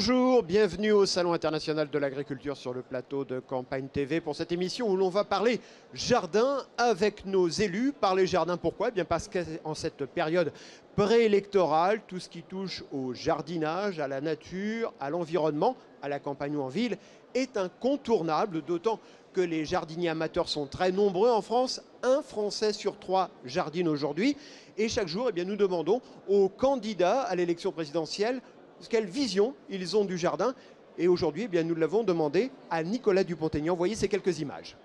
Bonjour, bienvenue au Salon international de l'agriculture sur le plateau de Campagne TV pour cette émission où l'on va parler jardin avec nos élus. Parler jardin, pourquoi? Eh bien parce qu'en cette période préélectorale, tout ce qui touche au jardinage, à la nature, à l'environnement, à la campagne ou en ville est incontournable, d'autant que les jardiniers amateurs sont très nombreux en France. Un Français sur 3 jardine aujourd'hui. Et chaque jour, eh bien, nous demandons aux candidats à l'élection présidentielle quelle vision ils ont du jardin. Et aujourd'hui, eh bien, nous l'avons demandé à Nicolas Dupont-Aignan. Voyez ces quelques images.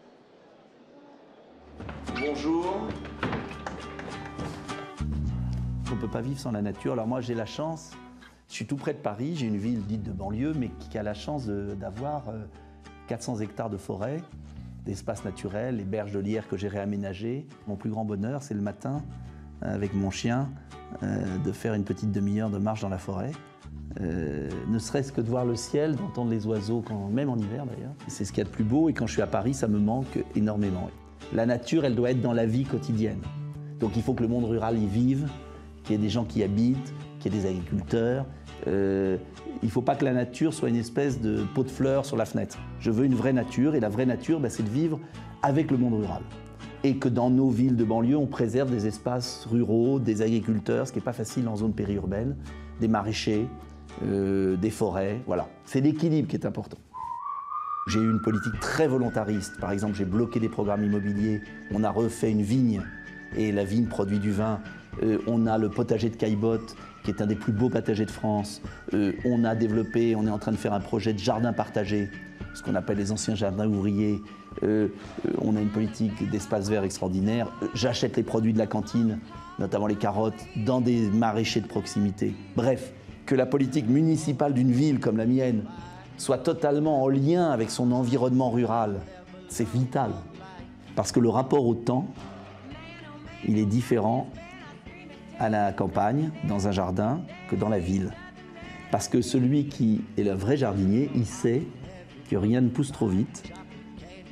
Bonjour. On ne peut pas vivre sans la nature. Alors moi, j'ai la chance, je suis tout près de Paris, j'ai une ville dite de banlieue, mais qui a la chance d'avoir 400 hectares de forêt, d'espaces naturels, les berges de lierre que j'ai réaménagées. Mon plus grand bonheur, c'est le matin, avec mon chien, de faire une petite demi-heure de marche dans la forêt. Ne serait-ce que de voir le ciel, d'entendre les oiseaux, même en hiver d'ailleurs. C'est ce qu'il y a de plus beau, et quand je suis à Paris, ça me manque énormément. La nature, elle doit être dans la vie quotidienne. Donc il faut que le monde rural y vive, qu'il y ait des gens qui y habitent, qu'il y ait des agriculteurs. Il ne faut pas que la nature soit une espèce de pot de fleurs sur la fenêtre. Je veux une vraie nature, et la vraie nature, c'est de vivre avec le monde rural. Et que dans nos villes de banlieue, on préserve des espaces ruraux, des agriculteurs, ce qui n'est pas facile en zone périurbaine, des maraîchers, des forêts, voilà. C'est l'équilibre qui est important. J'ai eu une politique très volontariste. Par exemple, j'ai bloqué des programmes immobiliers. On a refait une vigne, et la vigne produit du vin. On a le potager de Caillebotte, qui est un des plus beaux potagers de France. On a développé, on est en train de faire un projet de jardin partagé, ce qu'on appelle les anciens jardins ouvriers. On a une politique d'espace vert extraordinaire. J'achète les produits de la cantine, notamment les carottes, dans des maraîchers de proximité. Bref, que la politique municipale d'une ville comme la mienne soit totalement en lien avec son environnement rural, c'est vital. Parce que le rapport au temps, il est différent à la campagne, dans un jardin, que dans la ville. Parce que celui qui est le vrai jardinier, il sait que rien ne pousse trop vite,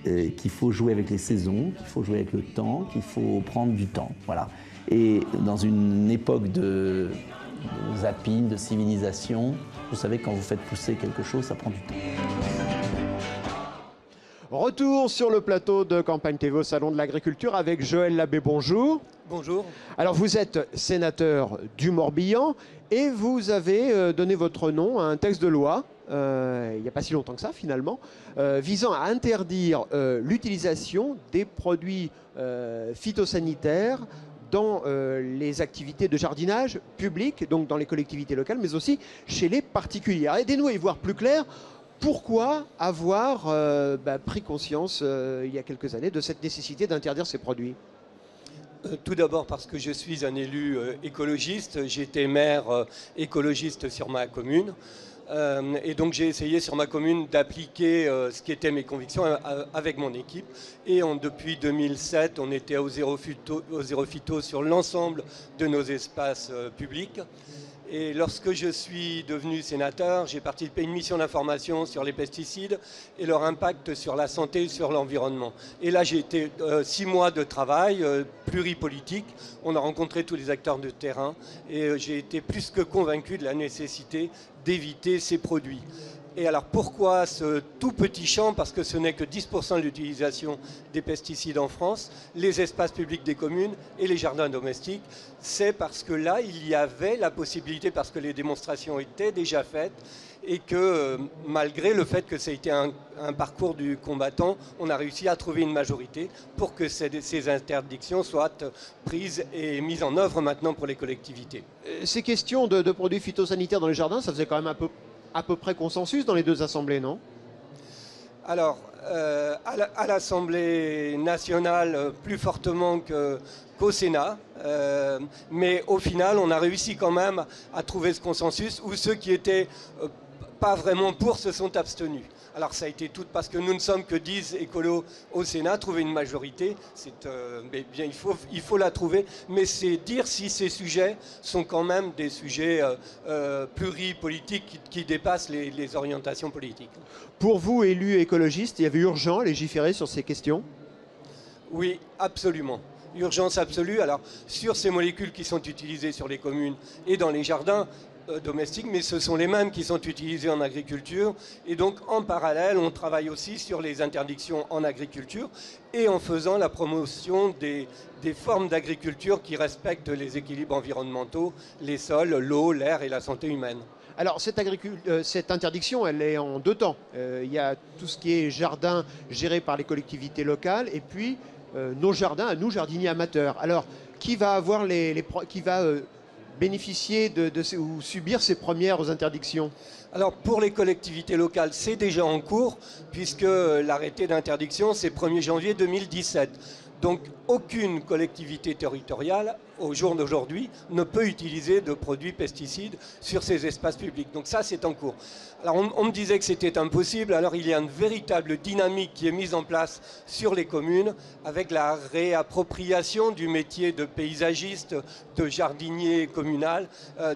qu'il faut jouer avec les saisons, qu'il faut jouer avec le temps, qu'il faut prendre du temps. Voilà. Et dans une époque de zapping, de civilisation, vous savez, quand vous faites pousser quelque chose, ça prend du temps. Retour sur le plateau de Campagne TV au Salon de l'Agriculture avec Joël Labbé. Bonjour. Bonjour. Alors vous êtes sénateur du Morbihan et vous avez donné votre nom à un texte de loi, il n'y a pas si longtemps que ça finalement, visant à interdire l'utilisation des produits phytosanitaires dans les activités de jardinage public, donc dans les collectivités locales, mais aussi chez les particuliers. Aidez-nous à y voir plus clair. Pourquoi avoir pris conscience, il y a quelques années, de cette nécessité d'interdire ces produits ? Tout d'abord parce que je suis un élu écologiste. J'ai été maire écologiste sur ma commune. Et donc j'ai essayé sur ma commune d'appliquer ce qui étaient mes convictions avec mon équipe. Et depuis 2007, on était au zéro phyto sur l'ensemble de nos espaces publics. Et lorsque je suis devenu sénateur, j'ai participé à une mission d'information sur les pesticides et leur impact sur la santé et sur l'environnement. Et là, j'ai été 6 mois de travail pluripolitique. On a rencontré tous les acteurs de terrain et j'ai été plus que convaincu de la nécessité d'éviter ces produits. Et alors pourquoi ce tout petit champ? Parce que ce n'est que 10% de l'utilisation des pesticides en France, les espaces publics des communes et les jardins domestiques. C'est parce que là, il y avait la possibilité, parce que les démonstrations étaient déjà faites, et que malgré le fait que ça a été un parcours du combattant, on a réussi à trouver une majorité pour que ces interdictions soient prises et mises en œuvre maintenant pour les collectivités. Ces questions de produits phytosanitaires dans les jardins, ça faisait quand même à peu près consensus dans les deux assemblées, non? Alors, à l'Assemblée nationale, plus fortement qu'au Sénat, mais au final, on a réussi quand même à trouver ce consensus où ceux qui étaient pas vraiment pour se sont abstenus. Alors ça a été tout parce que nous ne sommes que 10 écolos au Sénat, trouver une majorité, bien, il faut la trouver, mais c'est dire si ces sujets sont quand même des sujets pluripolitiques qui dépassent les orientations politiques. Pour vous, élus écologistes, il y avait urgent à légiférer sur ces questions? Oui, absolument. Urgence absolue. Alors, sur ces molécules qui sont utilisées sur les communes et dans les jardins, domestiques, mais ce sont les mêmes qui sont utilisés en agriculture. Et donc, en parallèle, on travaille aussi sur les interdictions en agriculture et en faisant la promotion des formes d'agriculture qui respectent les équilibres environnementaux, les sols, l'eau, l'air et la santé humaine. Alors, cette interdiction, elle est en deux temps. Il y a tout ce qui est jardin géré par les collectivités locales et puis nos jardins, à nous, jardiniers amateurs. Alors, qui va avoir bénéficier ou subir ces premières interdictions? Alors pour les collectivités locales, c'est déjà en cours puisque l'arrêté d'interdiction c'est 1er janvier 2017. Donc aucune collectivité territoriale au jour d'aujourd'hui ne peut utiliser de produits pesticides sur ces espaces publics. Donc ça c'est en cours. Alors on me disait que c'était impossible, alors il y a une véritable dynamique qui est mise en place sur les communes avec la réappropriation du métier de paysagiste, de jardinier communal,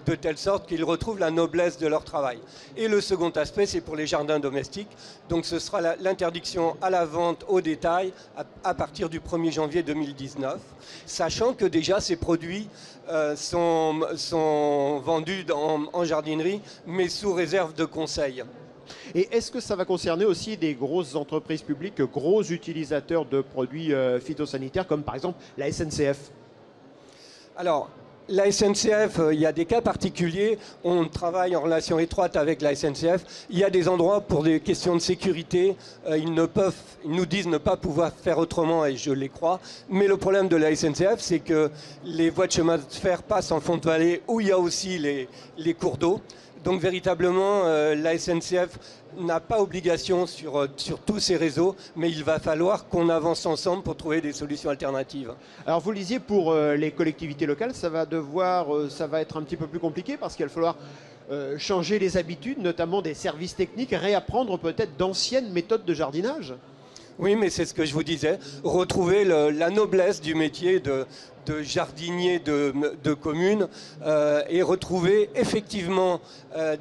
de telle sorte qu'ils retrouvent la noblesse de leur travail. Et le second aspect c'est pour les jardins domestiques, donc ce sera l'interdiction à la vente au détail à partir du 1er janvier 2019, sachant que déjà ces produits sont vendus en jardinerie, mais sous réserve de conseil. Et est-ce que ça va concerner aussi des grosses entreprises publiques, gros utilisateurs de produits phytosanitaires, comme par exemple la SNCF? Alors, la SNCF, il y a des cas particuliers. On travaille en relation étroite avec la SNCF. Il y a des endroits pour des questions de sécurité. Ils nous disent ne pas pouvoir faire autrement et je les crois. Mais le problème de la SNCF, c'est que les voies de chemin de fer passent en fond de vallée où il y a aussi les cours d'eau. Donc véritablement, la SNCF n'a pas obligation sur tous ces réseaux, mais il va falloir qu'on avance ensemble pour trouver des solutions alternatives. Alors vous le disiez, pour les collectivités locales, ça va être un petit peu plus compliqué parce qu'il va falloir changer les habitudes, notamment des services techniques, réapprendre peut-être d'anciennes méthodes de jardinage. Oui, mais c'est ce que je vous disais, retrouver la noblesse du métier de jardinier de communes et retrouver effectivement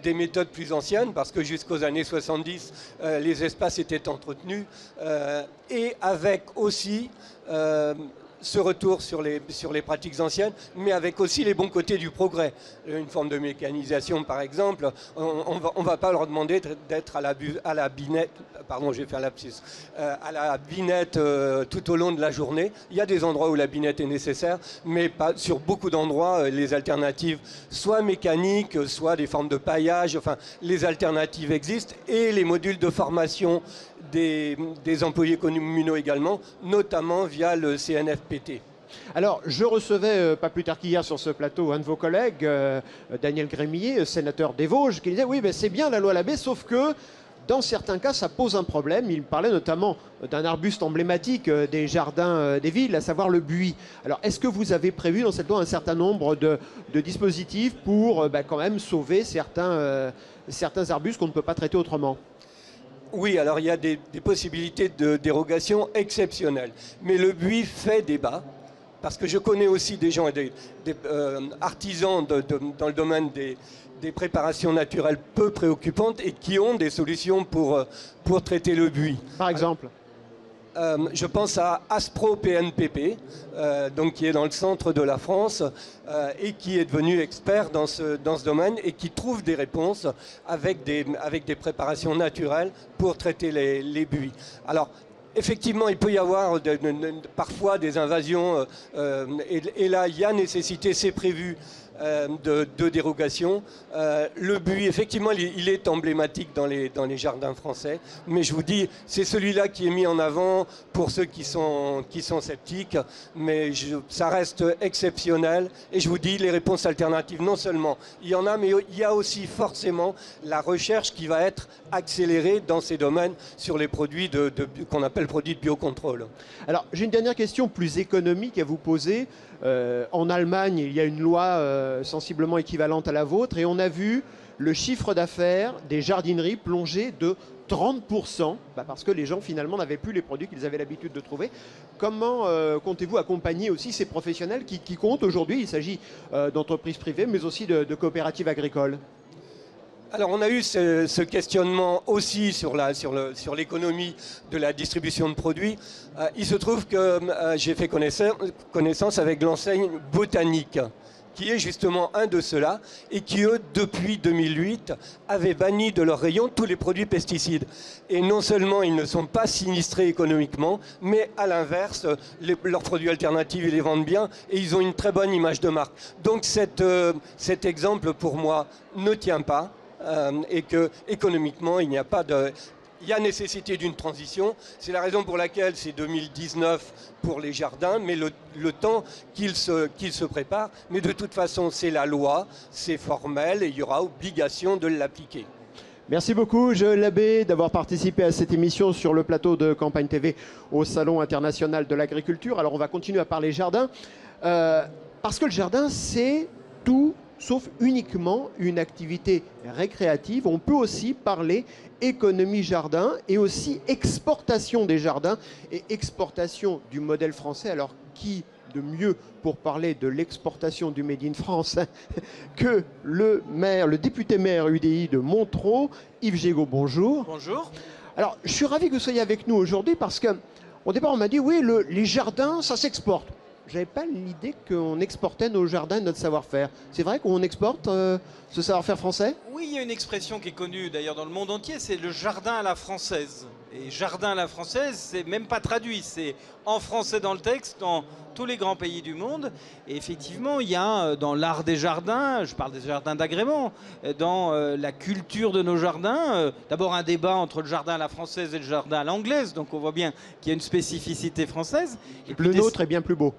des méthodes plus anciennes, parce que jusqu'aux années 70, les espaces étaient entretenus, et avec aussi ce retour sur les pratiques anciennes, mais avec aussi les bons côtés du progrès. Une forme de mécanisation, par exemple, on ne va pas leur demander d'être à la binette, pardon, j'ai fait un lapsus, à la binette tout au long de la journée. Il y a des endroits où la binette est nécessaire, mais pas sur beaucoup d'endroits, les alternatives, soit mécaniques, soit des formes de paillage, enfin, les alternatives existent, et les modules de formation des employés communaux également, notamment via le CNFPT. Alors, je recevais pas plus tard qu'hier sur ce plateau un de vos collègues, Daniel Grémillet, sénateur des Vosges, qui disait « Oui, ben, c'est bien la loi Labbé, sauf que dans certains cas, ça pose un problème. » Il parlait notamment d'un arbuste emblématique des jardins des villes, à savoir le buis. Alors, est-ce que vous avez prévu dans cette loi un certain nombre de dispositifs pour quand même sauver certains arbustes qu'on ne peut pas traiter autrement? Oui, alors il y a des possibilités de dérogation exceptionnelles. Mais le buis fait débat, parce que je connais aussi des gens, des artisans dans le domaine des préparations naturelles peu préoccupantes et qui ont des solutions pour traiter le buis. Par exemple je pense à Aspro PNPP, donc qui est dans le centre de la France et qui est devenu expert dans ce domaine et qui trouve des réponses avec des préparations naturelles pour traiter les buis. Alors, effectivement, il peut y avoir parfois des invasions et là, il y a nécessité, c'est prévu, de dérogation. Le buis, effectivement, il est emblématique dans les jardins français, mais je vous dis, c'est celui-là qui est mis en avant pour ceux qui sont sceptiques, mais ça reste exceptionnel. Et je vous dis, les réponses alternatives, non seulement il y en a, mais il y a aussi forcément la recherche qui va être accélérée dans ces domaines sur les produits qu'on appelle produits de biocontrôle. Alors, j'ai une dernière question plus économique à vous poser. En Allemagne, il y a une loi sensiblement équivalente à la vôtre et on a vu le chiffre d'affaires des jardineries plonger de 30%, parce que les gens finalement n'avaient plus les produits qu'ils avaient l'habitude de trouver. Comment comptez-vous accompagner aussi ces professionnels qui comptent aujourd'hui? Il s'agit d'entreprises privées mais aussi de coopératives agricoles. Alors on a eu ce questionnement aussi sur l'économie de la distribution de produits. Il se trouve que j'ai fait connaissance avec l'enseigne Botanique, qui est justement un de ceux-là, et qui, eux, depuis 2008, avaient banni de leurs rayons tous les produits pesticides. Et non seulement ils ne sont pas sinistrés économiquement, mais à l'inverse, leurs produits alternatifs, ils les vendent bien, et ils ont une très bonne image de marque. Donc cet exemple, pour moi, ne tient pas, et que économiquement, il n'y a pas de... Il y a nécessité d'une transition, c'est la raison pour laquelle c'est 2019 pour les jardins, mais le temps qu'ils se préparent. Mais de toute façon, c'est la loi, c'est formel et il y aura obligation de l'appliquer. Merci beaucoup, Joël Labbé, d'avoir participé à cette émission sur le plateau de Campagne TV au Salon international de l'agriculture. Alors on va continuer à parler jardin, parce que le jardin, c'est tout sauf uniquement une activité récréative. On peut aussi parler économie jardin et aussi exportation des jardins et exportation du modèle français. Alors qui de mieux pour parler de l'exportation du Made in France que le député maire UDI de Montereau, Yves Gégaud. Bonjour. Bonjour. Alors je suis ravi que vous soyez avec nous aujourd'hui parce qu'au départ on m'a dit oui, les jardins ça s'exporte. Je n'avais pas l'idée qu'on exportait nos jardins et notre savoir-faire. C'est vrai qu'on exporte ce savoir-faire français? Oui, il y a une expression qui est connue d'ailleurs dans le monde entier, c'est le jardin à la française. Et jardin à la française, c'est même pas traduit, c'est en français dans le texte, dans tous les grands pays du monde. Et effectivement, il y a dans l'art des jardins, je parle des jardins d'agrément, dans la culture de nos jardins, d'abord un débat entre le jardin à la française et le jardin à l'anglaise, donc on voit bien qu'il y a une spécificité française. Et le nôtre est bien plus beau.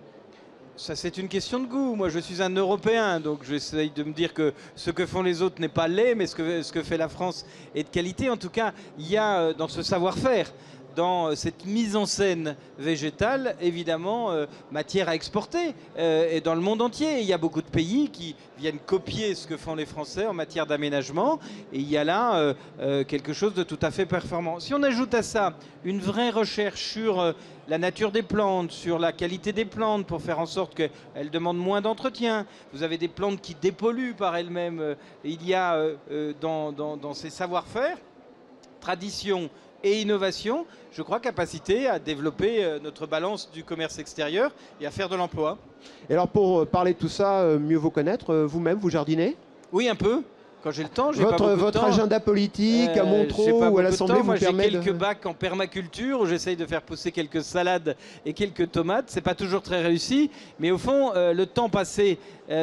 Ça, c'est une question de goût. Moi, je suis un Européen, donc j'essaye de me dire que ce que font les autres n'est pas laid, mais ce que fait la France est de qualité. En tout cas, il y a dans ce savoir-faire, dans cette mise en scène végétale, évidemment, matière à exporter. Et dans le monde entier, il y a beaucoup de pays qui viennent copier ce que font les Français en matière d'aménagement. Et il y a là quelque chose de tout à fait performant. Si on ajoute à ça une vraie recherche sur la nature des plantes, sur la qualité des plantes, pour faire en sorte qu'elles demandent moins d'entretien. Vous avez des plantes qui dépolluent par elles-mêmes. Il y a dans ces savoir-faire, tradition et innovation, je crois, capacité à développer notre balance du commerce extérieur et à faire de l'emploi. Et alors pour parler de tout ça, mieux vous connaître, vous-même, vous jardinez? Oui, un peu. Quand j'ai le temps, j'ai pas beaucoup de temps. Votre agenda politique à Montereau ou à l'Assemblée vous permet de... J'ai quelques bacs en permaculture où j'essaye de faire pousser quelques salades et quelques tomates. C'est pas toujours très réussi, mais au fond, le temps passé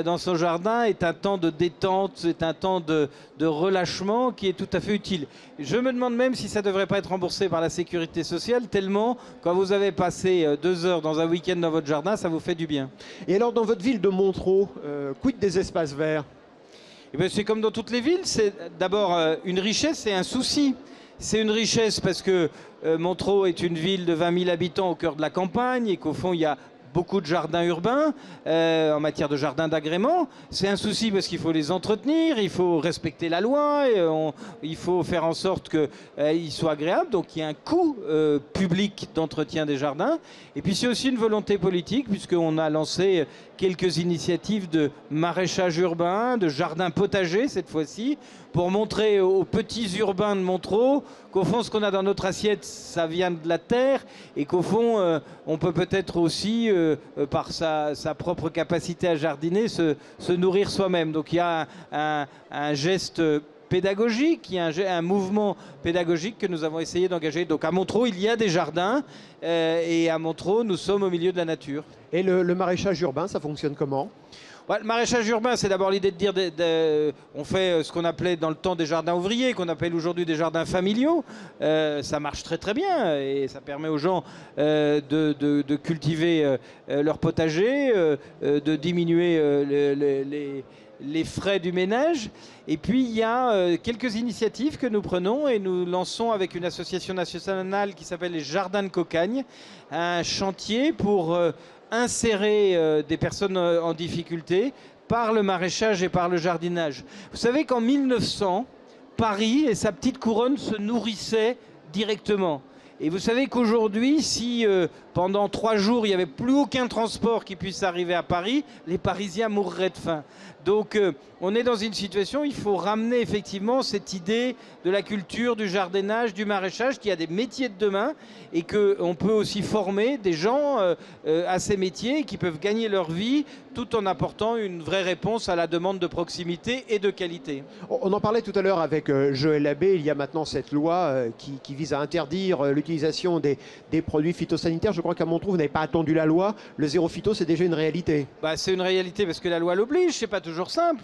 dans son jardin est un temps de détente, c'est un temps de relâchement qui est tout à fait utile. Je me demande même si ça ne devrait pas être remboursé par la sécurité sociale, tellement quand vous avez passé 2 heures dans un week-end dans votre jardin, ça vous fait du bien. Et alors dans votre ville de Montereau, quid des espaces verts? Eh bien, c'est comme dans toutes les villes, c'est d'abord une richesse et un souci. C'est une richesse parce que Montereau est une ville de 20 000 habitants au cœur de la campagne et qu'au fond, il y a beaucoup de jardins urbains en matière de jardins d'agrément. C'est un souci parce qu'il faut les entretenir, il faut respecter la loi, et il faut faire en sorte qu'ils soient agréables. Donc il y a un coût public d'entretien des jardins. Et puis c'est aussi une volonté politique puisqu'on a lancé quelques initiatives de maraîchage urbain, de jardins potagers cette fois-ci, pour montrer aux petits urbains de Montereau qu'au fond, ce qu'on a dans notre assiette, ça vient de la terre et qu'au fond, on peut peut-être aussi, par sa propre capacité à jardiner, se nourrir soi-même. Donc il y a un geste pédagogique, il y a un mouvement pédagogique que nous avons essayé d'engager. Donc à Montereau, il y a des jardins et à Montereau, nous sommes au milieu de la nature. Et le maraîchage urbain, ça fonctionne comment ? Ouais, le maraîchage urbain, c'est d'abord l'idée de dire, on fait ce qu'on appelait dans le temps des jardins ouvriers, qu'on appelle aujourd'hui des jardins familiaux. Ça marche très très bien et ça permet aux gens de cultiver leur potager, de diminuer les frais du ménage. Et puis il y a quelques initiatives que nous prenons et nous lançons avec une association nationale qui s'appelle les Jardins de Cocagne, un chantier pour insérer des personnes en difficulté par le maraîchage et par le jardinage. Vous savez qu'en 1900, Paris et sa petite couronne se nourrissaient directement. Et vous savez qu'aujourd'hui, si pendant 3 jours, il n'y avait plus aucun transport qui puisse arriver à Paris, les Parisiens mourraient de faim. Donc on est dans une situation où il faut ramener effectivement cette idée de la culture, du jardinage, du maraîchage, qui a des métiers de demain et qu'on peut aussi former des gens à ces métiers qui peuvent gagner leur vie tout en apportant une vraie réponse à la demande de proximité et de qualité. On en parlait tout à l'heure avec Joël Labbé, il y a maintenant cette loi qui vise à interdire l'utilisation des produits phytosanitaires. Je crois qu'à Montreux, vous n'avez pas attendu la loi. Le zéro phyto, c'est déjà une réalité. Bah, c'est une réalité parce que la loi l'oblige, c'est pas toujours simple.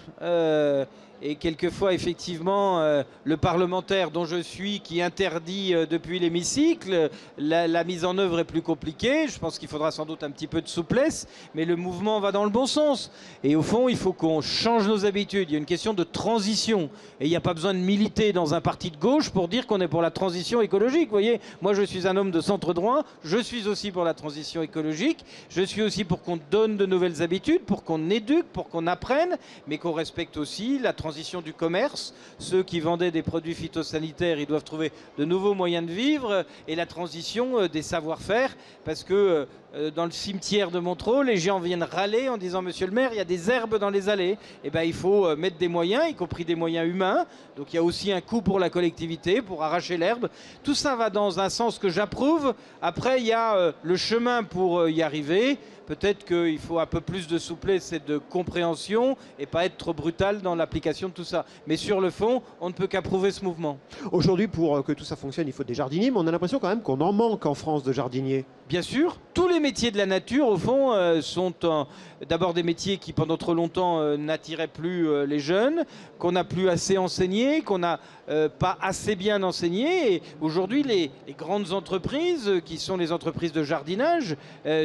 Et quelquefois, effectivement, le parlementaire dont je suis, qui interdit depuis l'hémicycle, la mise en œuvre est plus compliquée. Je pense qu'il faudra sans doute un petit peu de souplesse, mais le mouvement va dans le bon sens. Et au fond, il faut qu'on change nos habitudes. Il y a une question de transition. Et il n'y a pas besoin de militer dans un parti de gauche pour dire qu'on est pour la transition écologique. Vous voyez, moi, je suis un homme de centre droit. Je suis aussi pour la transition écologique. Je suis aussi pour qu'on donne de nouvelles habitudes, pour qu'on éduque, pour qu'on apprenne, mais qu'on respecte aussi la transition du commerce. Ceux qui vendaient des produits phytosanitaires, ils doivent trouver de nouveaux moyens de vivre, et la transition des savoir-faire, parce que dans le cimetière de Montreux, les gens viennent râler en disant « Monsieur le maire, il y a des herbes dans les allées ». Eh bien, il faut mettre des moyens, y compris des moyens humains. Donc il y a aussi un coût pour la collectivité, pour arracher l'herbe. Tout ça va dans un sens que j'approuve. Après, il y a le chemin pour y arriver. Peut-être qu'il faut un peu plus de souplesse et de compréhension et pas être trop brutal dans l'application de tout ça. Mais sur le fond, on ne peut qu'approuver ce mouvement. Aujourd'hui, pour que tout ça fonctionne, il faut des jardiniers, mais on a l'impression quand même qu'on en manque en France de jardiniers. Bien sûr, tous les métiers de la nature, au fond, sont d'abord des métiers qui, pendant trop longtemps, n'attiraient plus les jeunes, qu'on n'a plus assez enseigné, qu'on n'a pas assez bien enseigné. Et aujourd'hui, les grandes entreprises, qui sont les entreprises de jardinage,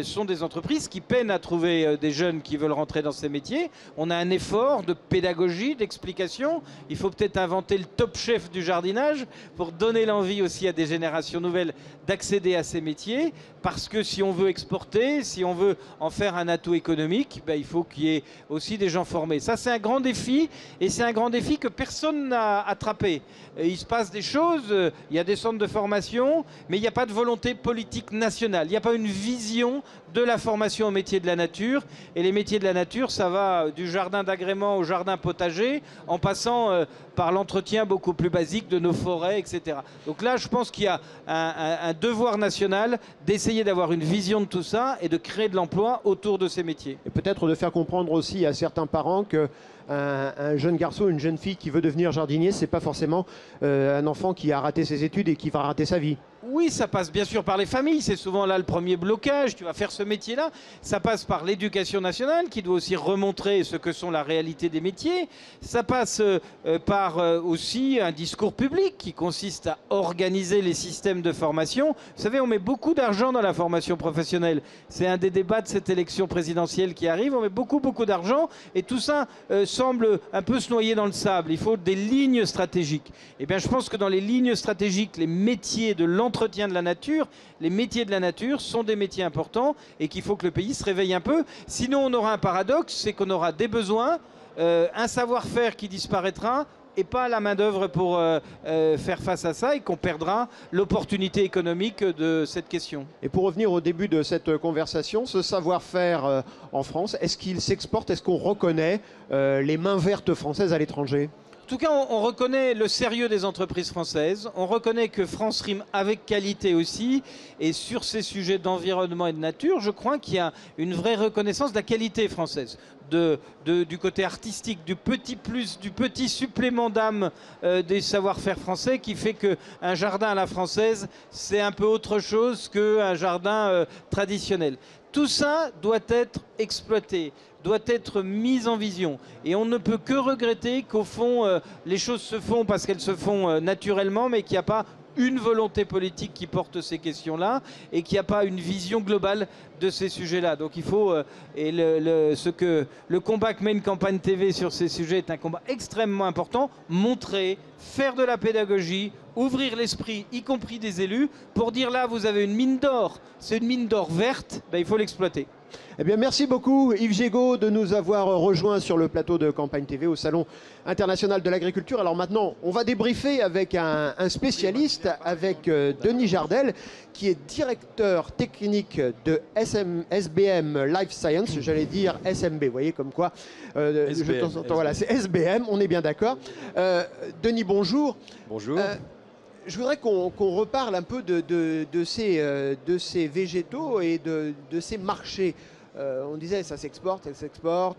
sont des entreprises qui peinent à trouver des jeunes qui veulent rentrer dans ces métiers. On a un effort de pédagogie, d'explication. Il faut peut-être inventer le top chef du jardinage pour donner l'envie aussi à des générations nouvelles d'accéder à ces métiers. Parce que si on veut exporter, si on veut en faire un atout économique, ben, il faut qu'il y ait aussi des gens formés. Ça, c'est un grand défi, et c'est un grand défi que personne n'a attrapé. Et il se passe des choses, il y a des centres de formation, mais il n'y a pas de volonté politique nationale. Il n'y a pas une vision de la formation aux métiers de la nature. Et les métiers de la nature, ça va du jardin d'agrément au jardin potager, en passant par l'entretien beaucoup plus basique de nos forêts, etc. Donc là, je pense qu'il y a un devoir national d'essayer d'avoir une vision de tout ça et de créer de l'emploi autour de ces métiers. Et peut-être de faire comprendre aussi à certains parents que un jeune garçon, une jeune fille qui veut devenir jardinier, c'est pas forcément un enfant qui a raté ses études et qui va rater sa vie. Oui, ça passe bien sûr par les familles, c'est souvent là le premier blocage, tu vas faire ce métier-là. Ça passe par l'éducation nationale qui doit aussi remontrer ce que sont la réalité des métiers. Ça passe par aussi un discours public qui consiste à organiser les systèmes de formation. Vous savez, on met beaucoup d'argent dans la formation professionnelle. C'est un des débats de cette élection présidentielle qui arrive. On met beaucoup d'argent et tout ça semble un peu se noyer dans le sable. Il faut des lignes stratégiques. Eh bien, je pense que dans les lignes stratégiques, les métiers de l'entretien de la nature, les métiers de la nature sont des métiers importants et qu'il faut que le pays se réveille un peu. Sinon, on aura un paradoxe, c'est qu'on aura des besoins, un savoir-faire qui disparaîtra et pas la main-d'œuvre pour faire face à ça, et qu'on perdra l'opportunité économique de cette question. Et pour revenir au début de cette conversation, ce savoir-faire en France, est-ce qu'il s'exporte? Est-ce qu'on reconnaît les mains vertes françaises à l'étranger? En tout cas, on reconnaît le sérieux des entreprises françaises. On reconnaît que France rime avec qualité aussi. Et sur ces sujets d'environnement et de nature, je crois qu'il y a une vraie reconnaissance de la qualité française. Du côté artistique, du petit plus, du petit supplément d'âme des savoir-faire français qui fait qu'un jardin à la française, c'est un peu autre chose qu'un jardin traditionnel. Tout ça doit être exploité, doit être mis en vision. Et on ne peut que regretter qu'au fond, les choses se font parce qu'elles se font naturellement, mais qu'il n'y a pas une volonté politique qui porte ces questions-là et qu'il n'y a pas une vision globale de ces sujets-là. Donc il faut, le combat que mène Campagne TV sur ces sujets est un combat extrêmement important, montrer, faire de la pédagogie, ouvrir l'esprit, y compris des élus, pour dire là, vous avez une mine d'or, c'est une mine d'or verte, ben, il faut l'exploiter. Eh bien, merci beaucoup Yves Gégaud de nous avoir rejoints sur le plateau de Campagne TV au Salon international de l'agriculture. Alors maintenant, on va débriefer avec un spécialiste, avec Denis Jardel, qui est directeur technique de SBM Life Science, j'allais dire SMB, vous voyez comme quoi. SBM, voilà, c'est SBM, on est bien d'accord. Denis, bonjour. Bonjour. Je voudrais qu'on reparle un peu de ces végétaux et de ces marchés. On disait ça s'exporte,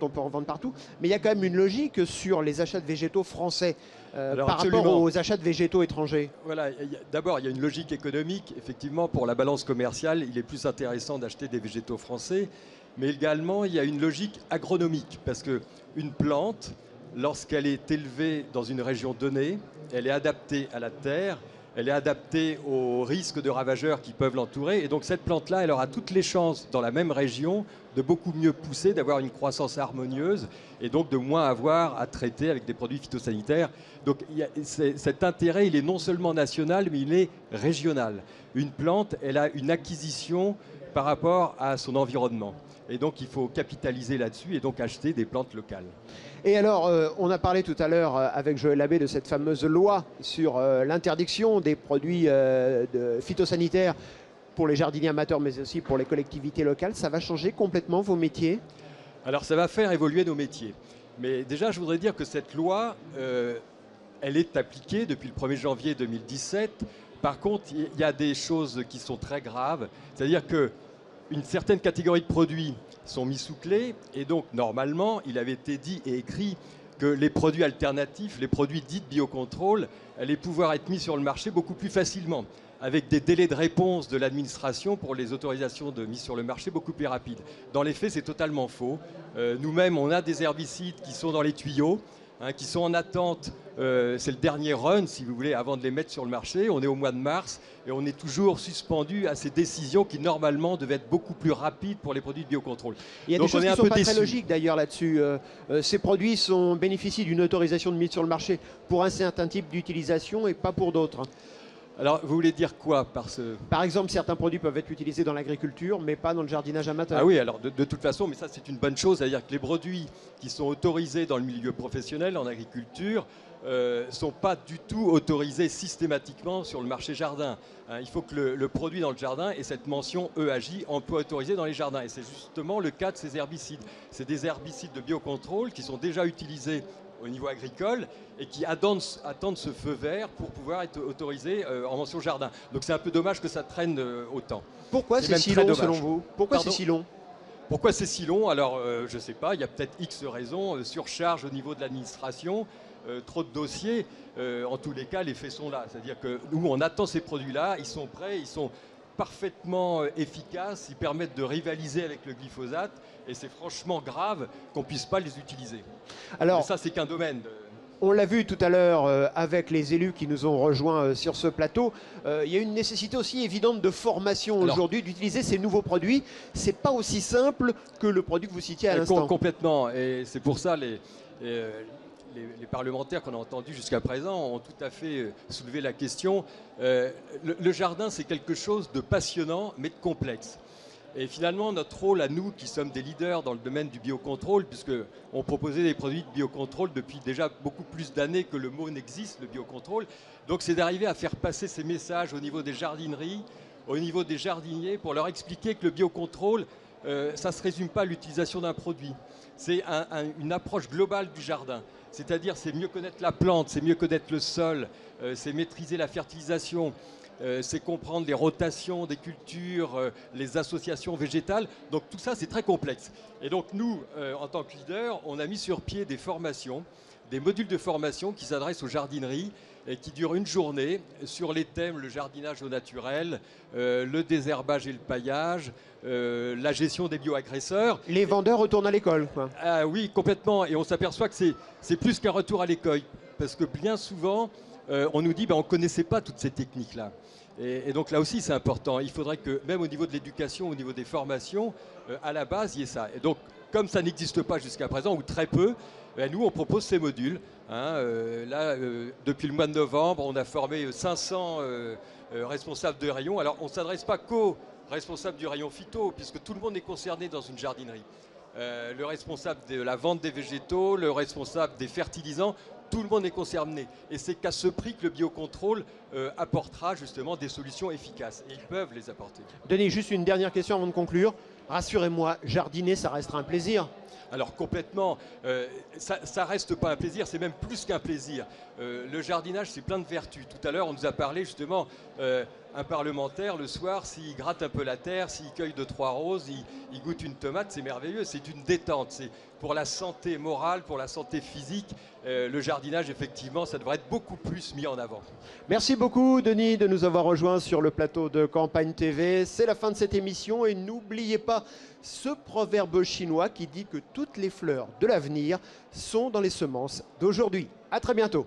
on peut en vendre partout, mais il y a quand même une logique sur les achats de végétaux français par rapport aux achats de végétaux étrangers. Voilà, d'abord il y a une logique économique. Effectivement, pour la balance commerciale, il est plus intéressant d'acheter des végétaux français, mais également il y a une logique agronomique, parce qu'une plante, lorsqu'elle est élevée dans une région donnée, elle est adaptée à la terre, elle est adaptée aux risques de ravageurs qui peuvent l'entourer. Et donc cette plante-là, elle aura toutes les chances dans la même région de beaucoup mieux pousser, d'avoir une croissance harmonieuse et donc de moins avoir à traiter avec des produits phytosanitaires. Donc cet intérêt, il est non seulement national, mais il est régional. Une plante, elle a une acquisition par rapport à son environnement. Et donc il faut capitaliser là-dessus et donc acheter des plantes locales. Et alors, on a parlé tout à l'heure avec Joël Labbé de cette fameuse loi sur l'interdiction des produits phytosanitaires pour les jardiniers amateurs, mais aussi pour les collectivités locales. Ça va changer complètement vos métiers? Alors ça va faire évoluer nos métiers. Mais déjà, je voudrais dire que cette loi, elle est appliquée depuis le 1er janvier 2017. Par contre, il y a des choses qui sont très graves. C'est-à-dire que une certaine catégorie de produits sont mis sous clé et donc normalement il avait été dit et écrit que les produits alternatifs, les produits dits de biocontrôle, allaient pouvoir être mis sur le marché beaucoup plus facilement, avec des délais de réponse de l'administration pour les autorisations de mise sur le marché beaucoup plus rapides. Dans les faits, c'est totalement faux. Nous-mêmes, on a des herbicides qui sont dans les tuyaux, qui sont en attente, c'est le dernier run, si vous voulez, avant de les mettre sur le marché. On est au mois de mars et on est toujours suspendu à ces décisions qui, normalement, devaient être beaucoup plus rapides pour les produits de biocontrôle. Il y a des choses qui ne sont pas très logiques, d'ailleurs, là-dessus. Ces produits bénéficient d'une autorisation de mise sur le marché pour un certain type d'utilisation et pas pour d'autres. Alors, vous voulez dire quoi Par exemple, certains produits peuvent être utilisés dans l'agriculture, mais pas dans le jardinage amateur. Ah oui, alors de toute façon, mais ça c'est une bonne chose, c'est-à-dire que les produits qui sont autorisés dans le milieu professionnel, en agriculture, ne sont pas du tout autorisés systématiquement sur le marché jardin. Il faut que le produit dans le jardin ait cette mention EAJ, emploi autorisé dans les jardins. Et c'est justement le cas de ces herbicides. C'est des herbicides de biocontrôle qui sont déjà utilisés au niveau agricole et qui attendent ce feu vert pour pouvoir être autorisés en mention jardin. Donc c'est un peu dommage que ça traîne autant. Pourquoi c'est si long selon vous? Pourquoi c'est si long? Pourquoi c'est si long? Alors je ne sais pas, il y a peut-être X raisons, surcharge au niveau de l'administration, trop de dossiers. En tous les cas, les faits sont là. C'est-à-dire que nous, on attend ces produits-là, ils sont prêts, ils sont parfaitement efficaces, ils permettent de rivaliser avec le glyphosate et c'est franchement grave qu'on ne puisse pas les utiliser. Alors, mais ça, c'est qu'un domaine. On l'a vu tout à l'heure avec les élus qui nous ont rejoints sur ce plateau. Il y a une nécessité aussi évidente de formation aujourd'hui, d'utiliser ces nouveaux produits. Ce n'est pas aussi simple que le produit que vous citiez à l'instant. Complètement. Et c'est pour ça les parlementaires qu'on a entendus jusqu'à présent ont tout à fait soulevé la question. Le jardin, c'est quelque chose de passionnant, mais de complexe. Et finalement, notre rôle à nous, qui sommes des leaders dans le domaine du biocontrôle, puisqu'on proposait des produits de biocontrôle depuis déjà beaucoup plus d'années que le mot n'existe, le biocontrôle, donc c'est d'arriver à faire passer ces messages au niveau des jardineries, au niveau des jardiniers, pour leur expliquer que le biocontrôle, ça ne se résume pas à l'utilisation d'un produit. C'est une approche globale du jardin. C'est-à-dire, c'est mieux connaître la plante, c'est mieux connaître le sol, c'est maîtriser la fertilisation, c'est comprendre les rotations des cultures, les associations végétales. Donc tout ça, c'est très complexe. Et donc nous, en tant que leader, on a mis sur pied des formations, des modules de formation qui s'adressent aux jardineries et qui durent une journée sur les thèmes le jardinage au naturel, le désherbage et le paillage, la gestion des bioagresseurs. Les vendeurs retournent à l'école, quoi. Ah oui, complètement. Et on s'aperçoit que c'est plus qu'un retour à l'école. Parce que bien souvent, on nous dit on ne connaissait pas toutes ces techniques-là. Et donc là aussi, c'est important. Il faudrait que, même au niveau de l'éducation, au niveau des formations, à la base, il y ait ça. Et donc, comme ça n'existe pas jusqu'à présent, ou très peu, nous, on propose ces modules. Depuis le mois de novembre, on a formé 500 responsables de rayon. Alors, on ne s'adresse pas qu'aux responsable du rayon phyto, puisque tout le monde est concerné dans une jardinerie. Le responsable de la vente des végétaux, le responsable des fertilisants, tout le monde est concerné. Et c'est qu'à ce prix que le biocontrôle apportera justement des solutions efficaces. Et ils peuvent les apporter. Denis, juste une dernière question avant de conclure. Rassurez-moi, jardiner, ça restera un plaisir. Alors complètement, ça reste pas un plaisir, c'est même plus qu'un plaisir. Le jardinage, c'est plein de vertus. Tout à l'heure, on nous a parlé justement, un parlementaire, le soir, s'il gratte un peu la terre, s'il cueille 2-3 roses, il goûte une tomate, c'est merveilleux, c'est une détente. C'est pour la santé morale, pour la santé physique, le jardinage, effectivement, ça devrait être beaucoup plus mis en avant. Merci beaucoup, Denis, de nous avoir rejoints sur le plateau de Campagne TV. C'est la fin de cette émission et n'oubliez pas ce proverbe chinois qui dit que toutes les fleurs de l'avenir sont dans les semences d'aujourd'hui. À très bientôt.